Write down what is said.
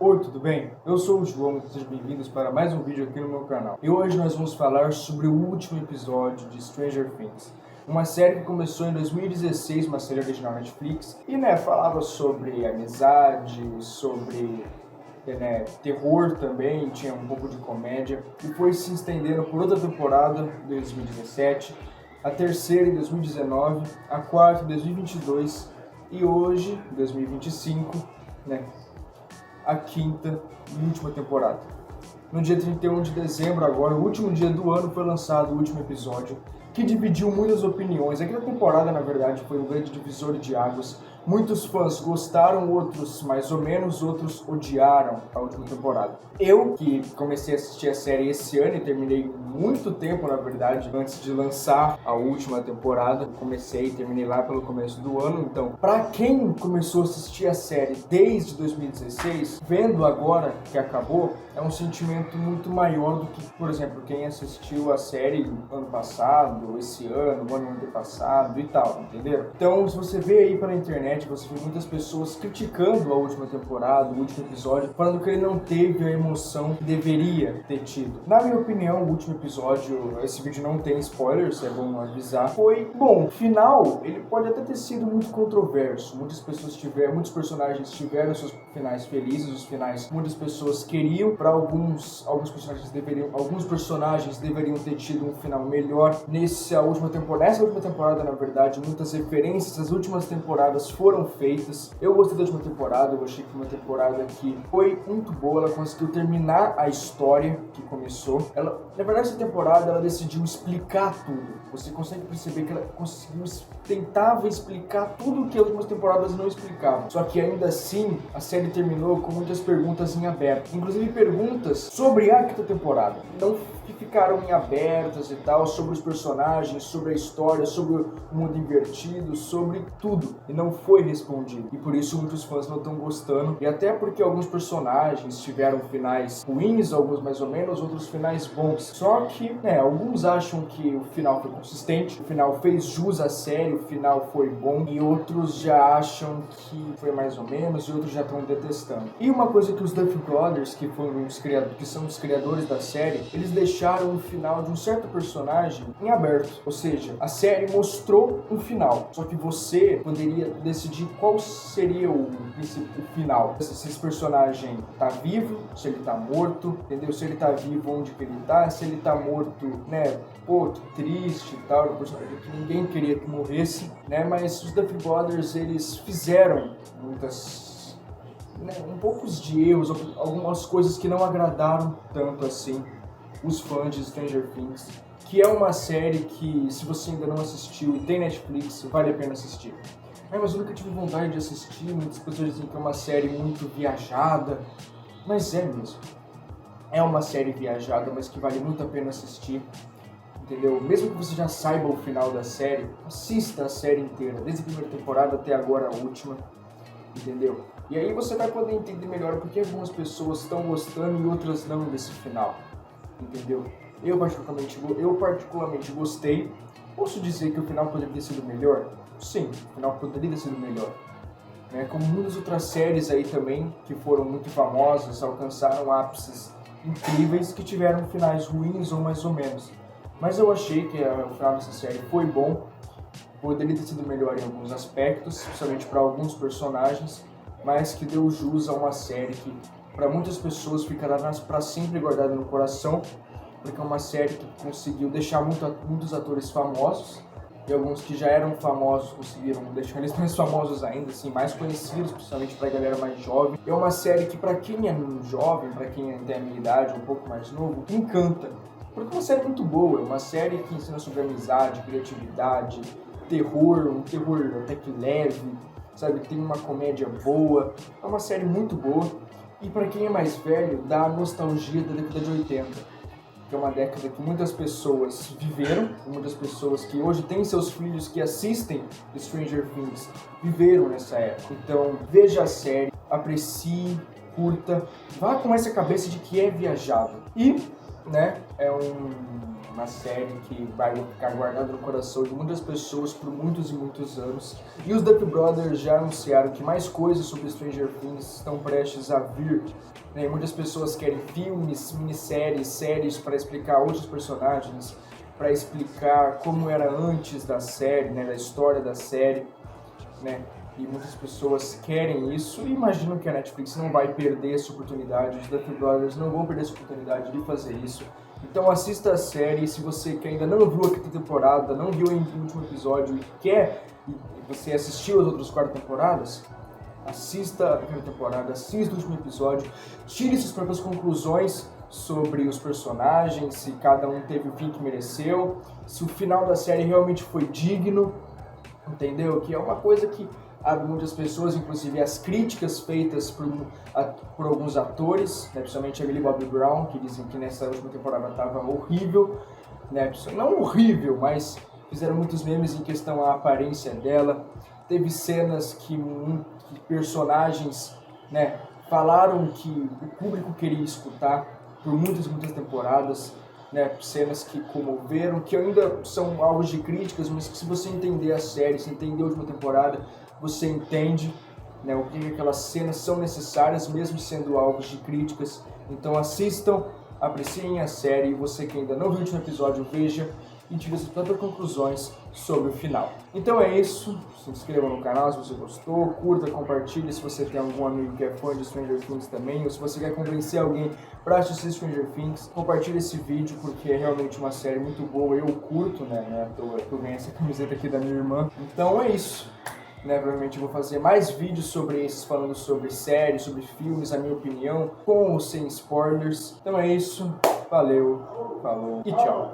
Oi, tudo bem? Eu sou o João e sejam bem-vindos para mais um vídeo aqui no meu canal. E hoje nós vamos falar sobre o último episódio de Stranger Things, uma série que começou em 2016, uma série original Netflix, e falava sobre amizade, sobre terror também, tinha um pouco de comédia, e foi se estendendo por outra temporada em 2017, a terceira em 2019, a quarta em 2022 e hoje, em 2025, a quinta e última temporada. No dia 31 de dezembro, agora, o último dia do ano, foi lançado o último episódio, que dividiu muitas opiniões. Aquela temporada, na verdade, foi um grande divisor de águas. Muitos fãs gostaram, outros mais ou menos, outros odiaram a última temporada. Eu, que comecei a assistir a série esse ano e terminei muito tempo, na verdade, antes de lançar a última temporada. Comecei e terminei lá pelo começo do ano. Então, pra quem começou a assistir a série desde 2016, vendo agora que acabou, é um sentimento muito maior do que, por exemplo, quem assistiu a série ano passado, esse ano, o ano antepassado e tal, entenderam? Então, se você vê aí pela internet, você vê muitas pessoas criticando a última temporada, o último episódio, falando que ele não teve a emoção que deveria ter tido. Na minha opinião, o último episódio, esse vídeo não tem spoilers, é bom avisar, foi bom. O final, ele pode até ter sido muito controverso. Muitos personagens tiveram seus finais felizes, os finais muitas pessoas queriam. Para alguns personagens deveriam ter tido um final melhor. Nessa última temporada, na verdade, muitas referências às últimas temporadas foram feitas. Eu gostei da última temporada, eu achei que uma temporada que foi muito boa, ela conseguiu terminar a história que começou. Na verdade, essa temporada, ela decidiu explicar tudo. Você consegue perceber que ela tentava explicar tudo que as últimas temporadas não explicavam. Só que ainda assim, a série terminou com muitas perguntas em aberto. Inclusive perguntas sobre a quinta temporada. Não que ficaram em abertas e tal, sobre os personagens, sobre a história, sobre o mundo invertido, sobre tudo. E não foi respondido. E por isso muitos fãs não estão gostando. E até porque alguns personagens tiveram finais ruins, alguns mais ou menos, outros finais bons. Só que, alguns acham que o final foi consistente, o final fez jus à série, o final foi bom, e outros já acham que foi mais ou menos, e outros já estão detestando. E uma coisa que os Duffer Brothers, que são os criadores da série, eles deixaram o final de um certo personagem em aberto. Ou seja, a série mostrou um final, só que você poderia decidir qual seria o final. Se esse personagem tá vivo, se ele tá morto, entendeu? Se ele tá vivo, onde que ele tá, se ele tá morto, pô, que triste e tal, um personagem que ninguém queria que morresse, mas os Duffer Brothers, eles fizeram poucos de erros, algumas coisas que não agradaram tanto assim os fãs de Stranger Things, que é uma série que, se você ainda não assistiu e tem Netflix, vale a pena assistir. Mas eu nunca tive vontade de assistir, muitas pessoas dizem que é uma série muito viajada, mas é mesmo. É uma série viajada, mas que vale muito a pena assistir, entendeu? Mesmo que você já saiba o final da série, assista a série inteira, desde a primeira temporada até agora a última, entendeu? E aí você vai poder entender melhor porque algumas pessoas estão gostando e outras não desse final, entendeu? Eu particularmente gostei. Posso dizer que o final poderia ter sido melhor? Sim, o final poderia ter sido melhor. Como muitas outras séries aí também, que foram muito famosas, alcançaram ápices incríveis, que tiveram finais ruins ou mais ou menos. Mas eu achei que o final dessa série foi bom. Poderia ter sido melhor em alguns aspectos, especialmente para alguns personagens, mas que deu jus a uma série que, para muitas pessoas, ficará para sempre guardada no coração, porque é uma série que conseguiu deixar muitos atores famosos, e alguns que já eram famosos conseguiram deixar eles mais famosos ainda, assim, mais conhecidos, principalmente para a galera mais jovem. É uma série que, para quem é jovem, para quem tem a minha idade, um pouco mais novo, encanta. Porque é uma série muito boa, é uma série que ensina sobre amizade, criatividade, terror, um terror até que leve, sabe? Tem uma comédia boa, é uma série muito boa. E para quem é mais velho, dá a nostalgia da década de 80. Que é uma década que muitas pessoas viveram, muitas pessoas que hoje têm seus filhos que assistem Stranger Things, viveram nessa época. Então, veja a série, aprecie, curta, vá com essa cabeça de que é viajável. E, é Uma série que vai ficar guardada no coração de muitas pessoas por muitos e muitos anos. E os Duffer Brothers já anunciaram que mais coisas sobre Stranger Things estão prestes a vir. Né? Muitas pessoas querem filmes, minisséries, séries para explicar outros personagens, para explicar como era antes da série, né? Da história da série, né? E muitas pessoas querem isso e imaginam que a Netflix não vai perder essa oportunidade, os Duffer Brothers não vão perder essa oportunidade de fazer isso. Então assista a série, se você que ainda não viu a quinta temporada, não viu o último episódio e você assistiu as outras 4 temporadas, assista a primeira temporada, assista o último episódio, tire suas próprias conclusões sobre os personagens, se cada um teve o fim que mereceu, se o final da série realmente foi digno, entendeu? Que é uma coisa que muitas pessoas, inclusive as críticas feitas por alguns atores, né, principalmente a Millie Bobby Brown, que dizem que nessa última temporada estava horrível, né, não horrível, mas fizeram muitos memes em questão à aparência dela. Teve cenas que personagens, né, falaram que o público queria escutar por muitas temporadas, né, cenas que comoveram, que ainda são alvos de críticas, mas que se você entender a série, se entender a última temporada, você entende, né, o que aquelas cenas são necessárias, mesmo sendo alvos de críticas. Então assistam, apreciem a série, e você que ainda não viu o último episódio, veja e tire suas próprias conclusões sobre o final. Então é isso, se inscreva no canal se você gostou, curta, compartilhe se você tem algum amigo que é fã de Stranger Things também, ou se você quer convencer alguém para assistir Stranger Things, compartilhe esse vídeo porque é realmente uma série muito boa, eu curto, né, eu ganhei essa camiseta aqui da minha irmã. Então é isso. Né, provavelmente eu vou fazer mais vídeos sobre esses, falando sobre séries, sobre filmes, a minha opinião, com ou sem spoilers. Então é isso, valeu, falou e tchau.